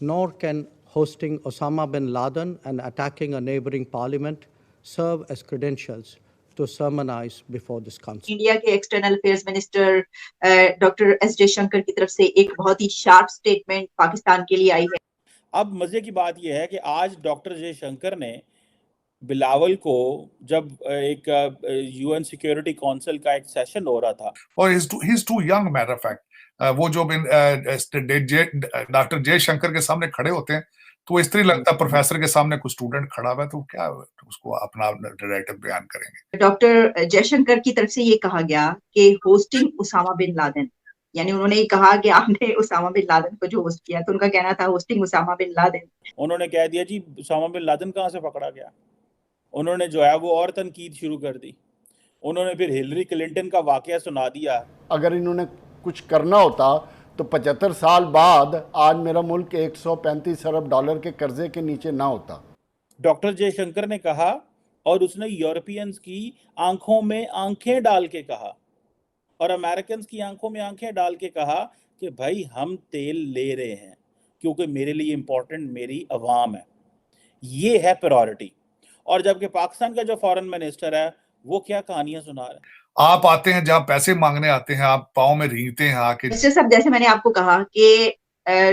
nor can hosting Osama bin Laden and attacking a neighboring parliament serve as credentials to sermonize before this council. India के external affairs minister doctor S Jaishankar की तरफ से एक बहुत ही sharp statement Pakistan के लिए आई है। अब मजे की बात यह है कि आज डॉक्टर जयशंकर ने बिलावल को, जब एक यूएन सिक्योरिटी काउंसिल का एक सेशन हो रहा था, और he is too young, matter of fact, वो जो डॉक्टर जयशंकर के सामने खड़े होते हैं तो इस तरह लगता है प्रोफेसर के सामने कोई स्टूडेंट खड़ा हुआ है, तो क्या उसको अपना नैरेटिव बयान करेंगे। डॉक्टर जयशंकर की तरफ से ये कहा गया कि होस्टिंग उसामा बिन लादेन, यानी उन्होंने ये कहा कि आपने उसामा बिन लादेन को जो होस्ट किया, तो उनका कहना था होस्टिंग उसामा बिन लादेन। उन्होंने कह दिया जी उसामा बिन लादेन कहाँ से पकड़ा गया। उन्होंने जो है वो और तनकीद शुरू कर दी। उन्होंने फिर हिलरी क्लिंटन का वाकया सुना दिया। अगर इन्होंने कुछ करना होता तो 75 साल बाद आज मेरा मुल्क 135 अरब डॉलर के कर्जे के नीचे ना होता। डॉक्टर जयशंकर ने कहा, और उसने यूरोपियंस की आंखों में आंखें डाल के कहा और अमेरिकन की आंखों में आंखें डाल के कहा कि भाई हम तेल ले रहे हैं क्योंकि मेरे लिए इंपॉर्टेंट मेरी अवाम है, ये है प्रायोरिटी। और जबकि पाकिस्तान का जो फॉरेन मिनिस्टर है वो क्या कहानियां सुना रहा है। आप आते हैं जहां पैसे मांगने आते हैं, आप पाँव में रींगते हैं आके। जैसे मैंने आपको कहा कि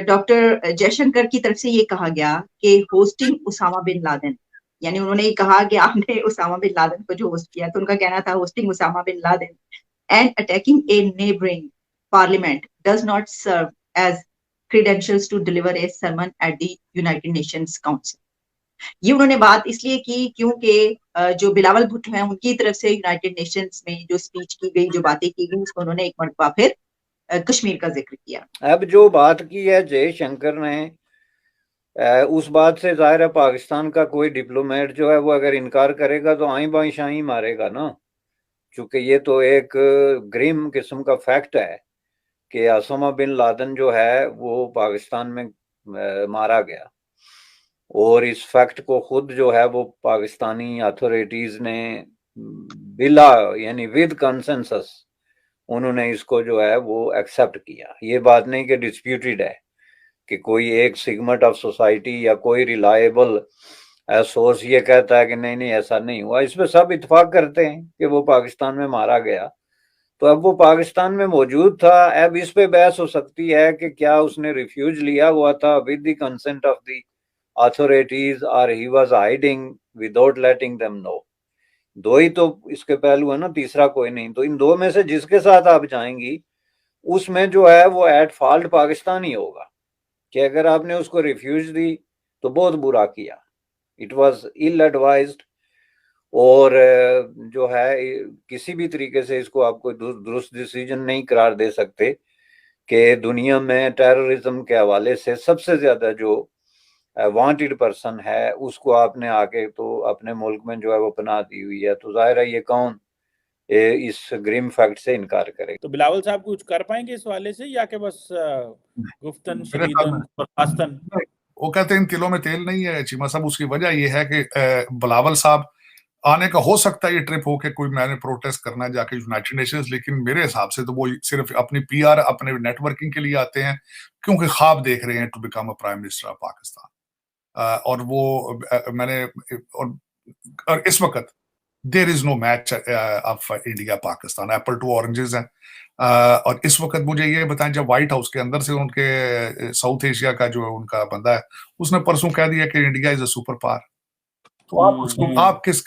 डॉक्टर जयशंकर की तरफ से ये कहा गया कि होस्टिंग उसामा बिन लादेन, यानी उन्होंने ये कहा कि आपने उसामा बिन लादेन को जो होस्ट किया, तो उनका कहना था hosting Osama bin Laden and attacking a neighbouring parliament does not serve as credentials to deliver a sermon at the United Nations council. ये उन्होंने बात इसलिए की क्योंकि जो बिलावल भुट्टो हैं उनकी तरफ से यूनाइटेड नेशंस में जो स्पीच की गई, जो बातें की गई, उसको उन्होंने एक मरतबा फिर कश्मीर का जिक्र किया। अब जो बात की है जयशंकर ने, उस बात से जाहिर है पाकिस्तान का कोई डिप्लोमेट जो है वो अगर इनकार करेगा तो आई बाई शाही मारेगा ना, क्योंकि ये तो एक ग्रिम किस्म का फैक्ट है कि ओसामा बिन लादेन जो है वो पाकिस्तान में मारा गया, और इस फैक्ट को खुद जो है वो पाकिस्तानी अथॉरिटीज ने बिला यानी विद कंसेंसस उन्होंने इसको जो है वो एक्सेप्ट किया। ये बात नहीं कि डिस्प्यूटेड है कि कोई एक सेगमेंट ऑफ सोसाइटी या कोई रिलायबल सोर्स ये कहता है कि नहीं नहीं ऐसा नहीं हुआ। इस पे सब इत्तेफाक करते हैं कि वो पाकिस्तान में मारा गया, तो अब वो पाकिस्तान में मौजूद था। अब इस पे बहस हो सकती है कि क्या उसने रिफ्यूज लिया हुआ था with the consent of the authorities or he was hiding without letting them know। दो ही तो इसके पहलू है ना, तीसरा कोई नहीं। तो इन दो में से जिसके साथ आप जाएंगी उसमें जो है वो एट फॉल्ट पाकिस्तान ही होगा कि अगर आपने उसको रिफ्यूज दी तो बहुत बुरा किया, इट वाज इल एडवाइज्ड, और जो है किसी भी तरीके से इसको आपको दुरुस्त डिसीजन नहीं करार दे सकते कि दुनिया में टेररिज्म के हवाले से सबसे ज्यादा जो वांटेड पर्सन है उसको आपने आके तो अपने मुल्क में जो है वो पनाह दी हुई है, तो जाहिर है ये कौन इस ग्रिम फैक्ट से इनकार करेगा। तो बिलावल साहब कुछ कर पाएंगे इस वाले से या कि बस गुफ्तन शरीदन बर्खास्तन? वो कहते हैं इन तिलों में तेल नहीं है चीमा साहब। उसकी वजह ये है कि बिलावल साहब आने का हो सकता है ये ट्रिप हो के कोई मैंने प्रोटेस्ट करना जाके यूनाइटेड नेशंस, लेकिन मेरे हिसाब से तो वो सिर्फ अपनी पीआर अपने नेटवर्किंग के लिए आते हैं क्योंकि ख्वाब देख रहे हैं to become a prime minister of Pakistan. और वो मैंने और इस वक्त there is no match of India Pakistan, apple to oranges हैं। और इस वक्त मुझे ये बताएं, जब व्हाइट हाउस के अंदर से उनके साउथ एशिया का जो उनका बंदा है उसने परसों कह दिया कि India is a super power, तो आप उसको आप किस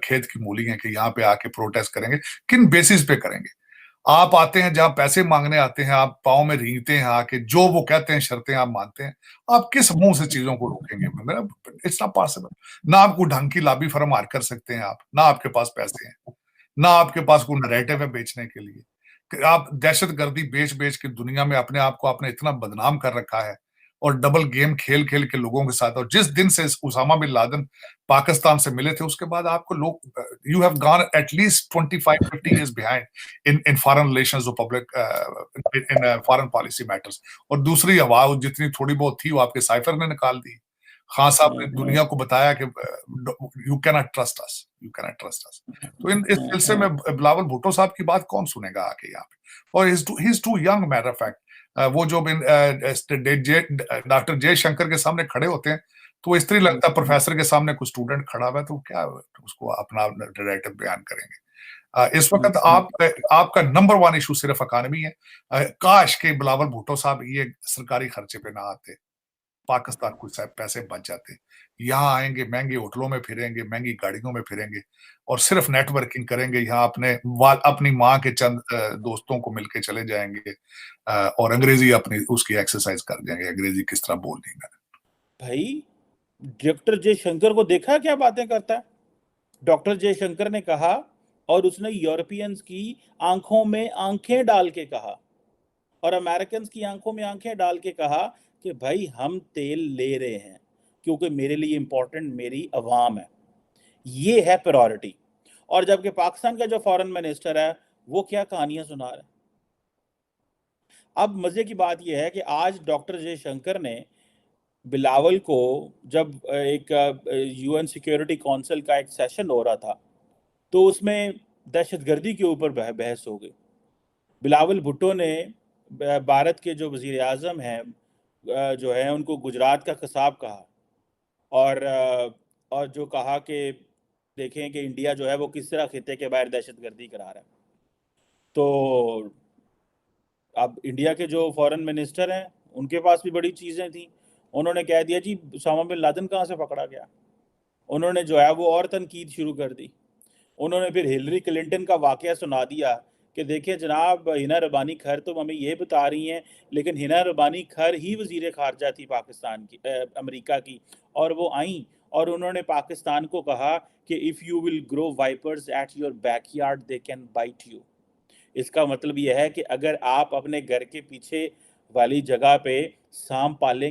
खेत की मूली हैं कि यहाँ पे आके प्रोटेस्ट करेंगे? किन बेसिस पे करेंगे? आप आते हैं जहां पैसे मांगने आते हैं, आप पाँव में रींगते हैं आके, जो वो कहते हैं शर्तें आप मानते हैं। आप किस मुंह से चीजों को रोकेंगे? मेरा इट्स नॉट पॉसिबल। ना आपको ढंग की लॉबी फर्म हायर कर सकते हैं आप, ना आपके पास पैसे हैं, ना आपके पास कोई नैरेटिव है बेचने के लिए। आप दहशतगर्दी बेच बेच के दुनिया में अपने आप को आपने इतना बदनाम कर रखा है और डबल गेम खेल खेल के लोगों के साथ। और जिस दिन से उसामा बिन लादेन पाकिस्तान से मिले थे उसके बाद आपको लोग you have gone at least 25-50 years behind in foreign relations or public in foreign policy matters। और दूसरी आवाज जितनी थोड़ी बहुत थी वो आपके साइफर ने निकाल दी। खान साहब ने दुनिया को बताया कि you cannot trust us, you cannot trust us. तो इस सिलसिले में बिलावल भुट्टो साहब की बात कौन सुनेगा आके यहाँ पे? और he is too young, matter of fact. वो जो डॉक्टर जयशंकर के सामने खड़े होते हैं तो इस तरह लगता है प्रोफेसर के सामने कोई स्टूडेंट खड़ा हुआ है तो क्या उसको अपना डायरेक्टिव बयान करेंगे। इस वक्त आपका नंबर 1 इशू सिर्फ इकानमी है। काश के बिलावल भुट्टो साहब ये सरकारी खर्चे पे ना आते, पाकिस्तान कुछ पैसे बच जाते। यहाँ आएंगे, महंगे होटलों में फिरेंगे, महंगी गाड़ियों में फिरेंगे और सिर्फ नेटवर्किंग करेंगे। यहाँ अपनी माँ के चंद दोस्तों को मिलके चले जाएंगे और अंग्रेजी अपनी उसकी एक्सरसाइज कर जाएंगे, अंग्रेजी किस तरह बोलनी है। भाई डॉक्टर जयशंकर को देखा क्या बातें करता है। डॉक्टर जयशंकर ने कहा और उसने यूरोपियंस की आंखों में आंखें डाल के कहा और अमेरिकन की आंखों में आंखें डाल के कहा कि भाई हम तेल ले रहे हैं क्योंकि मेरे लिए इंपॉर्टेंट मेरी अवाम है, ये है प्रायोरिटी। और जबकि पाकिस्तान का जो फॉरेन मिनिस्टर है वो क्या कहानियां सुना रहा है। अब मजे की बात यह है कि आज डॉक्टर जयशंकर ने बिलावल को, जब एक यूएन सिक्योरिटी काउंसिल का एक सेशन हो रहा था तो उसमें दहशतगर्दी के ऊपर बहस हो गई। बिलावल भुट्टो ने भारत के जो वजीर आज़म हैं जो है उनको गुजरात का कसाब कहा और जो कहा कि देखें कि इंडिया जो है वो किस तरह खिते के बाहर दहशतगर्दी करा रहा है। तो अब इंडिया के जो फॉरेन मिनिस्टर हैं उनके पास भी बड़ी चीज़ें थी। उन्होंने कह दिया जी उसामा बिन लादेन कहाँ से पकड़ा गया। उन्होंने जो है वो और तनकीद शुरू कर दी। उन्होंने फिर हिलरी क्लिंटन का वाकया सुना दिया कि देखिए जनाब हिना रबानी खैर तो हमें ये बता रही हैं, लेकिन हिना रबानी खैर ही वजीर खारजा थी पाकिस्तान की, अमेरिका की, और वो आई और उन्होंने पाकिस्तान को कहा कि if you will grow vipers at your backyard they can bite you. इसका मतलब यह है कि अगर आप अपने घर के पीछे वाली जगह पे सांप पालेंगे